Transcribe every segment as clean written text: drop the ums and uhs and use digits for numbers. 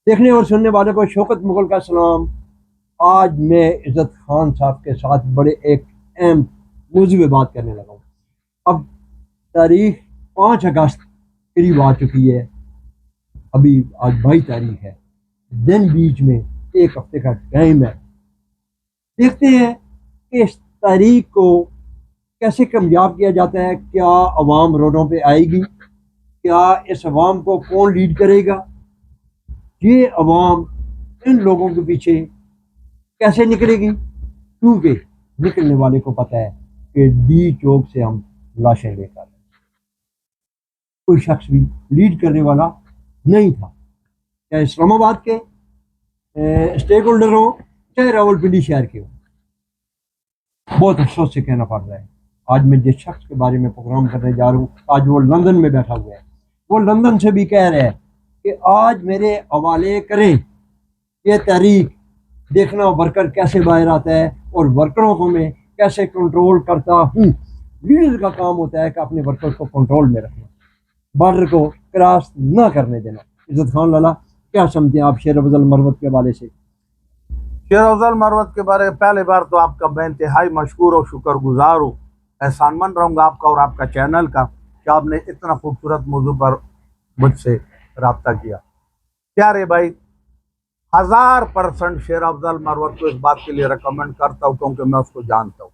دیکھنے اور سننے والوں کو شوکت مغل کا سلام۔ آج میں عزت خان صاحب کے ساتھ بڑے ایک اہم موضوع پہ بات کرنے لگا ہوں۔ اب تاریخ 5 اگست قریب آ چکی ہے، ابھی آج 22 تاریخ ہے، دن بیچ میں ایک ہفتے کا ٹائم ہے۔ دیکھتے ہیں کہ اس تاریخ کو کیسے کامیاب کیا جاتا ہے۔ کیا عوام روڈوں پہ آئے گی؟ کیا اس عوام کو کون لیڈ کرے گا؟ یہ عوام ان لوگوں کے پیچھے کیسے نکلے گی؟ کیونکہ نکلنے والے کو پتہ ہے کہ ڈی چوک سے ہم لاشیں لے کر کوئی شخص بھی لیڈ کرنے والا نہیں تھا، چاہے اسلام آباد کے اسٹیک ہولڈر ہوں، چاہے راولپنڈی شہر کے ہوں۔ بہت افسوس سے کہنا پڑ رہا ہے، آج میں جس شخص کے بارے میں پروگرام کرنے جا رہا ہوں، آج وہ لندن میں بیٹھا ہوا ہے۔ وہ لندن سے بھی کہہ رہا ہے کہ آج میرے حوالے کریں یہ تحریک، دیکھنا ورکر کیسے باہر آتا ہے اور ورکروں کو میں کیسے کنٹرول کرتا ہوں۔ لیڈر کا کام ہوتا ہے کہ اپنے ورکر کو کنٹرول میں رکھنا، بارڈر کو کراس نہ کرنے دینا۔ عزت خان لالا، کیا سمجھتے ہیں آپ شیر افضل مروت کے حوالے سے؟ شیر افضل مروت کے بارے میں پہلے بار تو آپ کا میں انتہائی مشکور اور شکر گزار ہوں، احسان مند رہوں گا آپ کا اور آپ کا چینل کا کہ آپ نے اتنا خوبصورت موضوع پر مجھ سے رابطہ کیا۔ پیارے بھائی، 1000% شیر افضل مروت کو اس بات کے لیے ریکمینڈ کرتا ہوں کیونکہ میں اس کو جانتا ہوں۔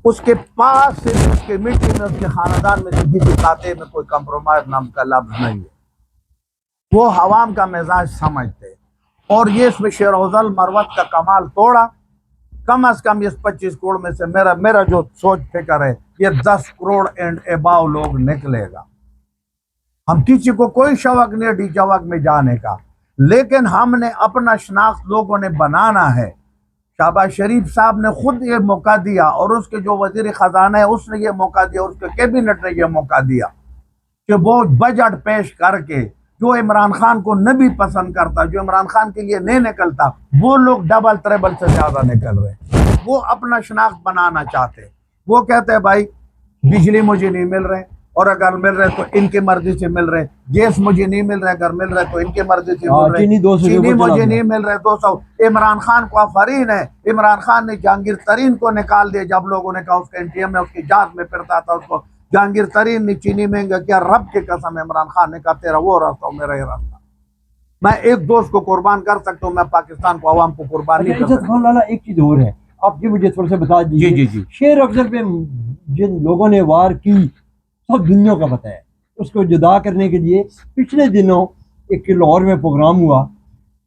اس کے پاس سے، اس کے مٹی میں، اس کے خاندان میں سے کسی کھاتے میں کوئی کمپرومائز نام کا لفظ نہیں ہے۔ وہ عوام کا مزاج سمجھتے ہیں، اور یہ اس میں شیر افضل مروت کا کمال توڑا۔ کم از کم اس 25 کروڑ میں سے میرا جو سوچ فکر ہے، یہ 10 کروڑ اینڈ اباؤ لوگ نکلے گا۔ ہم کسی کو کوئی شوق نہیں ڈی چوک میں جانے کا، لیکن ہم نے اپنا شناخت لوگوں نے بنانا ہے۔ شہباز شریف صاحب نے خود یہ موقع دیا، اور اس کے جو وزیر خزانہ ہے اس نے یہ موقع دیا، اس کے کیبنٹ نے یہ موقع دیا کہ وہ بجٹ پیش کر کے جو عمران خان کو نہ بھی پسند کرتا، جو عمران خان کے لیے نہیں نکلتا، وہ لوگ ڈبل ٹریبل سے زیادہ نکل رہے۔ وہ اپنا شناخت بنانا چاہتے، وہ کہتے ہیں بھائی بجلی مجھے نہیں مل رہے، اور اگر مل رہے تو ان کی مرضی سے مل رہے، گیس مجھے نہیں مل رہے، اگر مل رہے تو ان کی مرضی سے مل رہے، چینی مجھے نہیں مل رہے 200۔ عمران خان کو آفرین ہے، عمران خان نے جہانگیر ترین کو نکال دیا جب لوگوں نے کہا اس کے انٹیم میں اس کی جانچ میں پھرتا تھا، اس کو جہانگیر ترین نے چینی مہنگا کیا۔ رب کی قسم عمران خان نے کہا تیرا وہ راستہ ہو، میرا یہ راستہ، میں ایک دوست کو قربان کر سکتا ہوں، میں پاکستان کو عوام کو قربان نہیں کر سکتا۔ عزت خان لالا، ایک چیز اور ہے، آپ مجھے تھوڑا سا بتا دیجیے۔ جی شیر افضل پہ جن لوگوں نے وار کی سب دنیا کا پتہ ہے، اس کو جدا کرنے کے لیے پچھلے دنوں ایک لاہور میں پروگرام ہوا۔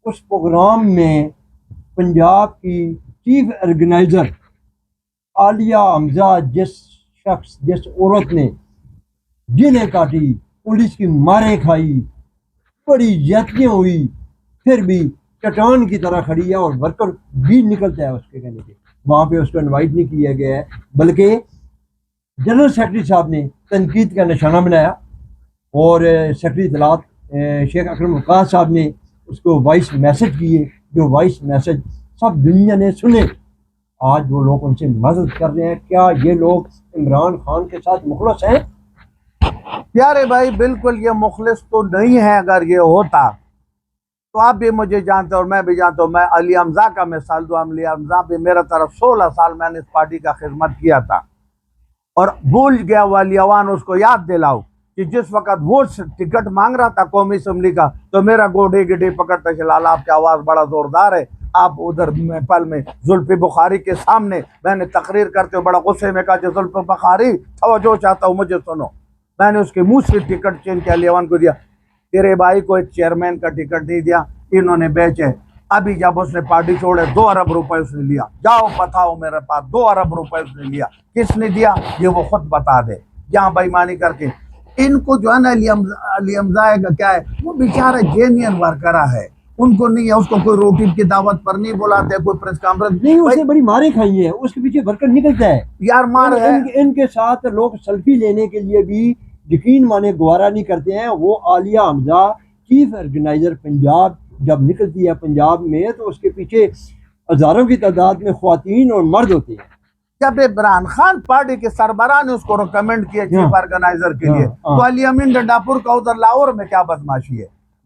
اس پروگرام میں پنجاب کی چیف آرگنائزر عالیہ حمزہ، جس عورت نے جنہیں کاٹی، پولیس کی ماریں کھائی، بڑی زیادتیاں ہوئی، پھر بھی چٹان کی طرح کھڑی ہے، اور ورکر بھی نکلتا ہے اس کے کہنے کے۔ وہاں پہ اس کو انوائٹ نہیں کیا گیا ہے، بلکہ جنرل سیکرٹری صاحب نے تنقید کا نشانہ بنایا، اور سیکرٹری اطلاعات شیخ اکرم وقاص صاحب نے اس کو وائس میسج کیے، جو وائس میسج سب دنیا نے سنے۔ آج وہ لوگ ان سے مدد کر رہے ہیں۔ کیا یہ لوگ عمران خان کے ساتھ مخلص ہیں؟ پیارے بھائی، بالکل یہ مخلص تو نہیں ہے۔ اگر یہ ہوتا تو آپ بھی مجھے جانتے اور میں بھی جانتا ہوں۔ میں علی حمزہ کا مثال دوں، علی حمزہ بھی میرا طرف 16 سال میں نے اس پارٹی کا خدمت کیا تھا، اور بھول گیا وہ علی اوان اس کو یاد دلاؤ کہ جس وقت وہ ٹکٹ مانگ رہا تھا قومی اسمبلی کا، تو میرا گوڈے گڈے پکڑتا کہ لالا آپ کی آواز بڑا زوردار ہے، آپ ادھر پل میں زلفی بخاری کے سامنے میں نے تقریر کرتے ہوئے بڑا غصے میں کہا کہ زلفی بخاری توجہ چاہتا ہوں، مجھے سنو۔ میں نے اس کے منہ سے ٹکٹ چین کے علی اوان کو دیا، تیرے بھائی کو ایک چیئرمین کا ٹکٹ نہیں دیا، انہوں نے بیچے۔ ابھی جب اس نے پارٹی چھوڑے 2 ارب روپے اس نے لیا، جاؤ بتاؤ میرے پاس 2 ارب روپے اس نے لیا، کس نے دیا یہ وہ خود بتا دے، جہاں بےمانی کر کے۔ ان کو جو ہے نا علی حمزہ کا کیا ہے، وہ بیچارہ جینین ورکرہ ہے، ان کو نہیں ہے، اس کو کوئی روٹی کی دعوت پر نہیں بلاتے، کوئی پریس کانفرنس نہیں، اس نے بڑی ماریں کھائی ہیں، اس کے پیچھے ورکر نکلتا ہے یار، مار ہے۔ ان کے ساتھ لوگ سیلفی لینے کے لیے بھی یقین مانے گوارا نہیں کرتے ہیں۔ وہ عالیہ حمزہ چیف آرگنائزر پنجاب جب نکلتی ہے پنجاب میں، تو اس کے پیچھے ہزاروں کی تعداد میں خواتین اور مرد ہوتے ہیں۔ جب عمران خان پارٹی کے سربراہ نے اس کو ریکمینڈ کیا چیف آرگنائزر کے لیے، تو علی امین ڈنڈا پور کا ادھر لاہور میں کیا بدماشی ہے؟